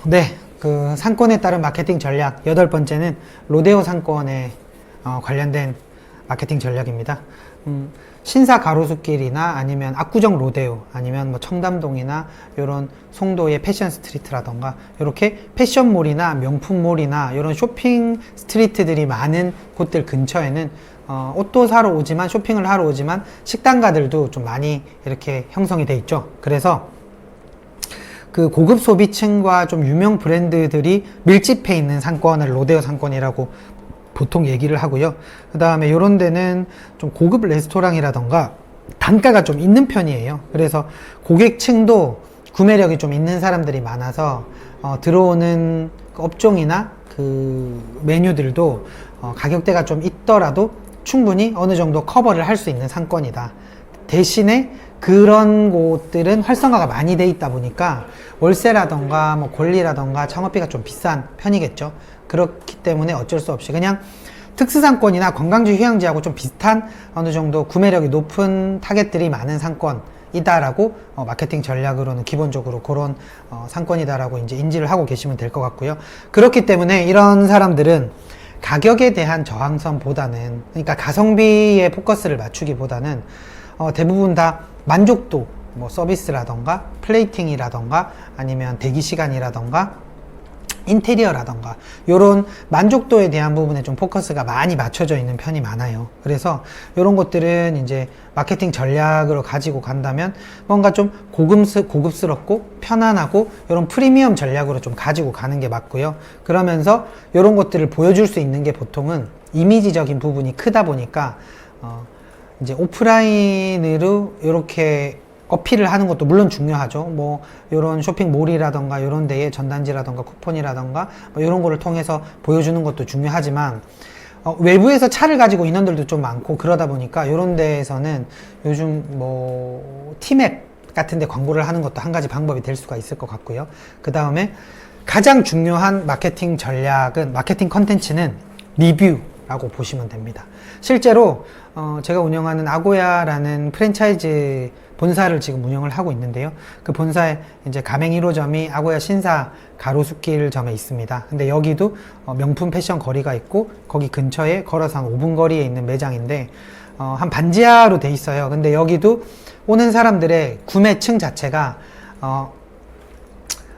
네, 그 상권에 따른 마케팅 전략 8번째는 로데오 상권에 관련된 마케팅 전략입니다. 신사 가로수길이나 아니면 압구정 로데오 아니면 뭐 청담동이나 이런 송도의 패션 스트리트라던가 이렇게 패션몰이나 명품몰이나 이런 쇼핑 스트리트들이 많은 곳들 근처에는 옷도 사러 오지만 쇼핑을 하러 오지만 식당가들도 좀 많이 이렇게 형성이 돼 있죠. 그래서 그 고급 소비층과 좀 유명 브랜드들이 밀집해 있는 상권을 로데오 상권이라고 보통 얘기를 하고요. 그 다음에 이런 데는 좀 고급 레스토랑이라던가 단가가 좀 있는 편이에요. 그래서 고객층도 구매력이 좀 있는 사람들이 많아서 들어오는 업종이나 그 메뉴들도 가격대가 좀 있더라도 충분히 어느 정도 커버를 할 수 있는 상권이다. 대신에 그런 곳들은 활성화가 많이 돼 있다 보니까 월세라던가 뭐 권리라던가 창업비가 좀 비싼 편이겠죠. 그렇기 때문에 어쩔 수 없이 그냥 특수상권이나 관광지 휴양지하고 좀 비슷한 어느 정도 구매력이 높은 타겟들이 많은 상권이다라고 마케팅 전략으로는 기본적으로 그런 상권이다라고 이제 인지를 하고 계시면 될 것 같고요. 그렇기 때문에 이런 사람들은 가격에 대한 저항선보다는, 그러니까 가성비에 포커스를 맞추기보다는 대부분 다 만족도, 뭐 서비스라던가 플레이팅이라던가 아니면 대기 시간이라던가 인테리어라던가 요런 만족도에 대한 부분에 좀 포커스가 많이 맞춰져 있는 편이 많아요. 그래서 요런 것들은 이제 마케팅 전략으로 가지고 간다면 뭔가 좀 고급스럽고 편안하고 요런 프리미엄 전략으로 좀 가지고 가는 게 맞고요. 그러면서 요런 것들을 보여줄 수 있는 게 보통은 이미지적인 부분이 크다 보니까 이제 오프라인으로 이렇게 어필을 하는 것도 물론 중요하죠. 뭐 이런 쇼핑몰이라던가 이런 데에 전단지라던가 쿠폰이라던가 뭐 이런 거를 통해서 보여주는 것도 중요하지만 외부에서 차를 가지고 인원들도 좀 많고 그러다 보니까 이런 데에서는 요즘 뭐 티맵 같은 데 광고를 하는 것도 한 가지 방법이 될 수가 있을 것 같고요. 그 다음에 가장 중요한 마케팅 전략은, 마케팅 컨텐츠는 리뷰라고 보시면 됩니다. 실제로 제가 운영하는 아고야라는 프랜차이즈 본사를 지금 운영을 하고 있는데요. 그 본사에 이제 가맹 1호점이 아고야 신사 가로수길점에 있습니다. 근데 여기도 명품 패션 거리가 있고 거기 근처에 걸어서 한 5분 거리에 있는 매장인데 한 반지하로 돼 있어요. 근데 여기도 오는 사람들의 구매층 자체가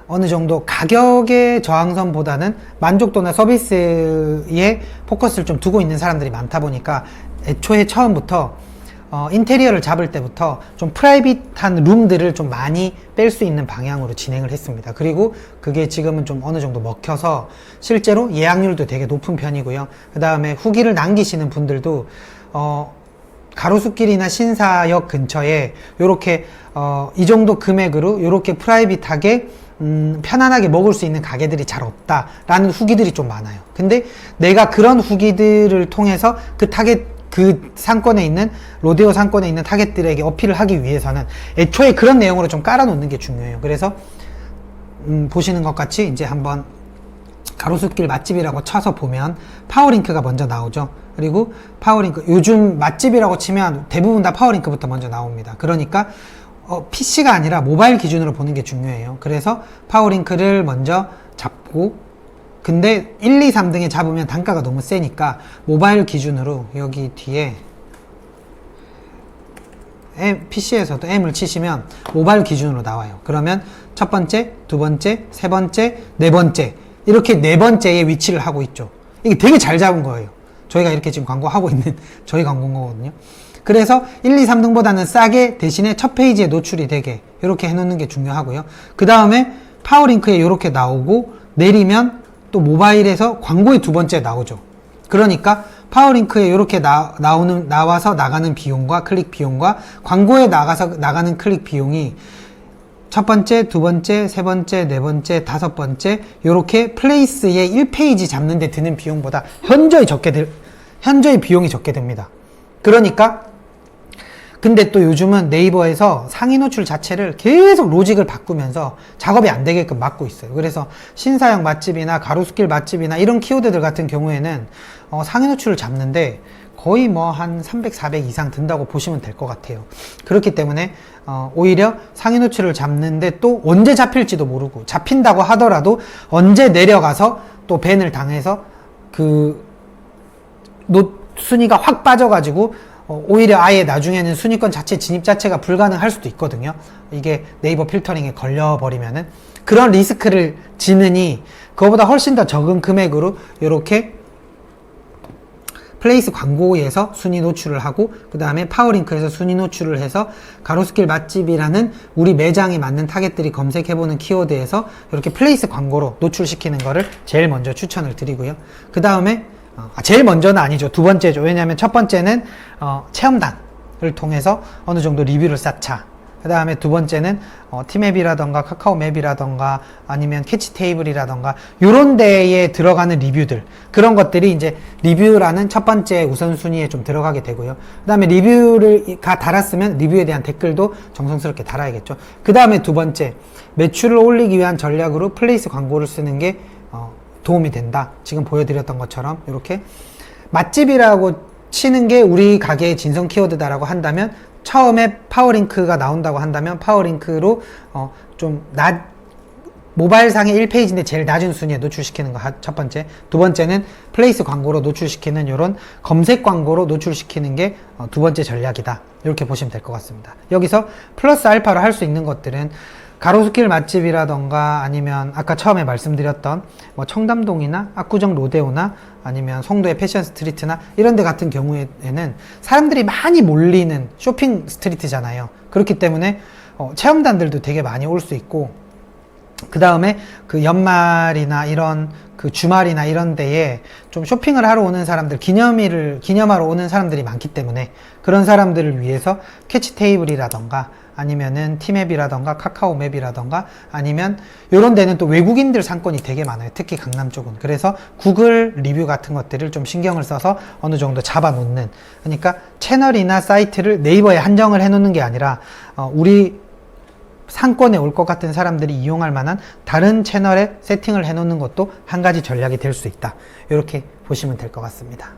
어느 정도 가격의 저항선보다는 만족도나 서비스에 포커스를 좀 두고 있는 사람들이 많다 보니까 애초에 처음부터 인테리어를 잡을 때부터 좀 프라이빗한 룸들을 좀 많이 뺄 수 있는 방향으로 진행을 했습니다. 그리고 그게 지금은 좀 어느 정도 먹혀서 실제로 예약률도 되게 높은 편이고요. 그 다음에 후기를 남기시는 분들도 가로수길이나 신사역 근처에 요렇게 이 정도 금액으로 요렇게 프라이빗하게 편안하게 먹을 수 있는 가게들이 잘 없다라는 후기들이 좀 많아요. 근데 내가 그런 후기들을 통해서 그 상권에 있는, 로데오 상권에 있는 타겟들에게 어필을 하기 위해서는 애초에 그런 내용으로 좀 깔아놓는 게 중요해요. 그래서 보시는 것 같이 이제 한번 가로수길 맛집이라고 쳐서 보면 파워링크가 먼저 나오죠. 그리고 파워링크, 요즘 맛집이라고 치면 대부분 다 파워링크부터 먼저 나옵니다. 그러니까 PC가 아니라 모바일 기준으로 보는 게 중요해요. 그래서 파워링크를 먼저 잡고, 근데 1, 2, 3등에 잡으면 단가가 너무 세니까 모바일 기준으로 여기 뒤에 PC에서도 M을 치시면 모바일 기준으로 나와요. 그러면 첫 번째, 두 번째, 세 번째, 네 번째, 이렇게 네 번째에 위치를 하고 있죠. 이게 되게 잘 잡은 거예요. 저희가 이렇게 지금 광고하고 있는 저희 광고인 거거든요. 그래서 1, 2, 3등보다는 싸게, 대신에 첫 페이지에 노출이 되게 이렇게 해놓는 게 중요하고요. 그 다음에 파워링크에 이렇게 나오고 내리면 또 모바일에서 광고의 두 번째 나오죠. 그러니까 파워링크에 이렇게 나와서 나가는 비용과 클릭 비용과 광고에 나가는 클릭 비용이 첫 번째, 두 번째, 세 번째, 네 번째, 다섯 번째 이렇게 플레이스에 1페이지 잡는 데 드는 비용보다 현저히 비용이 적게 됩니다. 그러니까 근데 또 요즘은 네이버에서 상위 노출 자체를 계속 로직을 바꾸면서 작업이 안 되게끔 막고 있어요. 그래서 신사역 맛집이나 가로수길 맛집이나 이런 키워드들 같은 경우에는 상위 노출을 잡는데 거의 뭐 한 300, 400 이상 든다고 보시면 될 것 같아요. 그렇기 때문에 오히려 상위 노출을 잡는데 또 언제 잡힐지도 모르고, 잡힌다고 하더라도 언제 내려가서 또 밴을 당해서 그 순위가 확 빠져가지고 오히려 아예 나중에는 순위권 자체 진입 자체가 불가능할 수도 있거든요. 이게 네이버 필터링에 걸려버리면은. 그런 리스크를 지느니 그거보다 훨씬 더 적은 금액으로 이렇게 플레이스 광고에서 순위 노출을 하고, 그 다음에 파워링크에서 순위 노출을 해서 가로수길 맛집이라는 우리 매장에 맞는 타겟들이 검색해보는 키워드에서 이렇게 플레이스 광고로 노출시키는 거를 제일 먼저 추천을 드리고요. 그 다음에 제일 먼저는 아니죠. 두 번째죠. 왜냐하면 첫 번째는 체험단을 통해서 어느 정도 리뷰를 쌓자. 그 다음에 두 번째는 티맵이라던가 카카오맵이라던가 아니면 캐치 테이블이라던가 요런 데에 들어가는 리뷰들, 그런 것들이 이제 리뷰라는 첫 번째 우선순위에 좀 들어가게 되고요. 그 다음에 리뷰를 달았으면 리뷰에 대한 댓글도 정성스럽게 달아야겠죠. 그 다음에 두 번째, 매출을 올리기 위한 전략으로 플레이스 광고를 쓰는 게 도움이 된다. 지금 보여드렸던 것처럼 이렇게 맛집이라고 치는 게 우리 가게의 진성 키워드다라고 한다면, 처음에 파워링크가 나온다고 한다면 파워링크로 모바일상의 1페이지인데 제일 낮은 순위에 노출시키는 거 첫 번째. 두 번째는 플레이스 광고로 노출시키는 이런 검색 광고로 노출시키는 게 두 번째 전략이다. 이렇게 보시면 될 것 같습니다. 여기서 플러스 알파로 할 수 있는 것들은 가로수길 맛집이라던가 아니면 아까 처음에 말씀드렸던 뭐 청담동이나 압구정 로데오나 아니면 송도의 패션 스트리트나 이런 데 같은 경우에는 사람들이 많이 몰리는 쇼핑 스트리트잖아요. 그렇기 때문에 체험단들도 되게 많이 올 수 있고, 그 다음에 그 연말이나 이런 그 주말이나 이런 데에 좀 쇼핑을 하러 오는 사람들, 기념하러 오는 사람들이 많기 때문에 그런 사람들을 위해서 캐치 테이블이라던가 아니면은 티맵이라던가 카카오맵이라던가 아니면 요런 데는 또 외국인들 상권이 되게 많아요. 특히 강남 쪽은. 그래서 구글 리뷰 같은 것들을 좀 신경을 써서 어느 정도 잡아 놓는, 그러니까 채널이나 사이트를 네이버에 한정을 해 놓는 게 아니라 우리 상권에 올 것 같은 사람들이 이용할 만한 다른 채널에 세팅을 해 놓는 것도 한 가지 전략이 될 수 있다. 이렇게 보시면 될 것 같습니다.